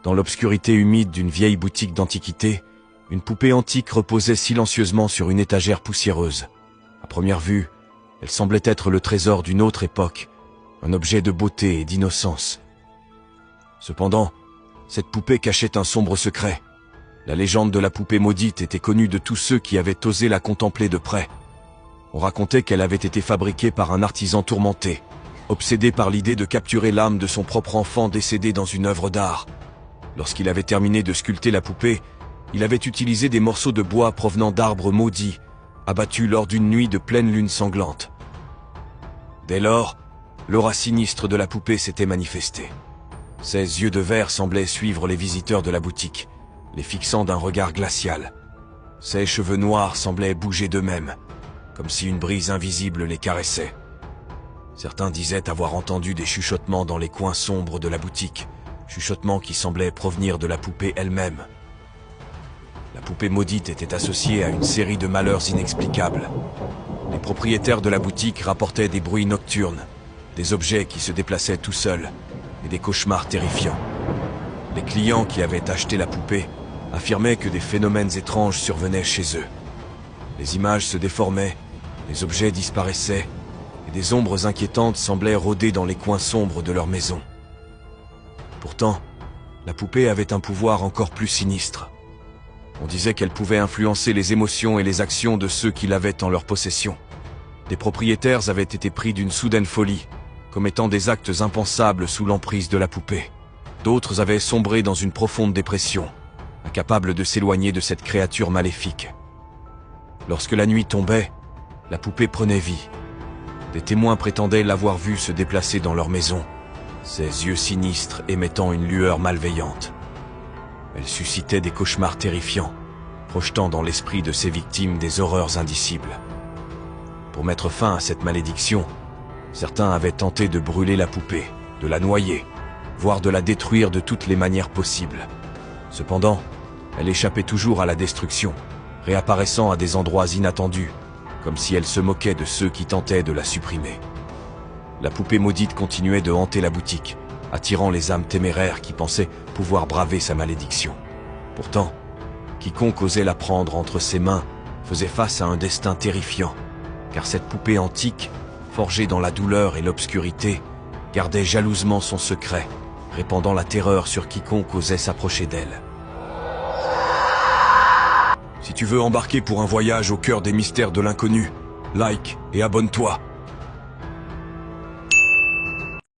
Dans l'obscurité humide d'une vieille boutique d'antiquité, une poupée antique reposait silencieusement sur une étagère poussiéreuse. À première vue, elle semblait être le trésor d'une autre époque, un objet de beauté et d'innocence. Cependant, cette poupée cachait un sombre secret. La légende de la poupée maudite était connue de tous ceux qui avaient osé la contempler de près. On racontait qu'elle avait été fabriquée par un artisan tourmenté, obsédé par l'idée de capturer l'âme de son propre enfant décédé dans une œuvre d'art. Lorsqu'il avait terminé de sculpter la poupée, il avait utilisé des morceaux de bois provenant d'arbres maudits, abattus lors d'une nuit de pleine lune sanglante. Dès lors, l'aura sinistre de la poupée s'était manifestée. Ses yeux de verre semblaient suivre les visiteurs de la boutique, les fixant d'un regard glacial. Ses cheveux noirs semblaient bouger d'eux-mêmes, comme si une brise invisible les caressait. Certains disaient avoir entendu des chuchotements dans les coins sombres de la boutique, chuchotements qui semblaient provenir de la poupée elle-même. La poupée maudite était associée à une série de malheurs inexplicables. Les propriétaires de la boutique rapportaient des bruits nocturnes, des objets qui se déplaçaient tout seuls et des cauchemars terrifiants. Les clients qui avaient acheté la poupée affirmaient que des phénomènes étranges survenaient chez eux. Les images se déformaient, les objets disparaissaient et des ombres inquiétantes semblaient rôder dans les coins sombres de leur maison. Pourtant, la poupée avait un pouvoir encore plus sinistre. On disait qu'elle pouvait influencer les émotions et les actions de ceux qui l'avaient en leur possession. Des propriétaires avaient été pris d'une soudaine folie, commettant des actes impensables sous l'emprise de la poupée. D'autres avaient sombré dans une profonde dépression, incapables de s'éloigner de cette créature maléfique. Lorsque la nuit tombait, la poupée prenait vie. Des témoins prétendaient l'avoir vue se déplacer dans leur maison, ses yeux sinistres émettant une lueur malveillante. Elle suscitait des cauchemars terrifiants, projetant dans l'esprit de ses victimes des horreurs indicibles. Pour mettre fin à cette malédiction, certains avaient tenté de brûler la poupée, de la noyer, voire de la détruire de toutes les manières possibles. Cependant, elle échappait toujours à la destruction, réapparaissant à des endroits inattendus, comme si elle se moquait de ceux qui tentaient de la supprimer. La poupée maudite continuait de hanter la boutique, attirant les âmes téméraires qui pensaient pouvoir braver sa malédiction. Pourtant, quiconque osait la prendre entre ses mains faisait face à un destin terrifiant, car cette poupée antique, forgée dans la douleur et l'obscurité, gardait jalousement son secret, répandant la terreur sur quiconque osait s'approcher d'elle. Si tu veux embarquer pour un voyage au cœur des mystères de l'inconnu, like et abonne-toi.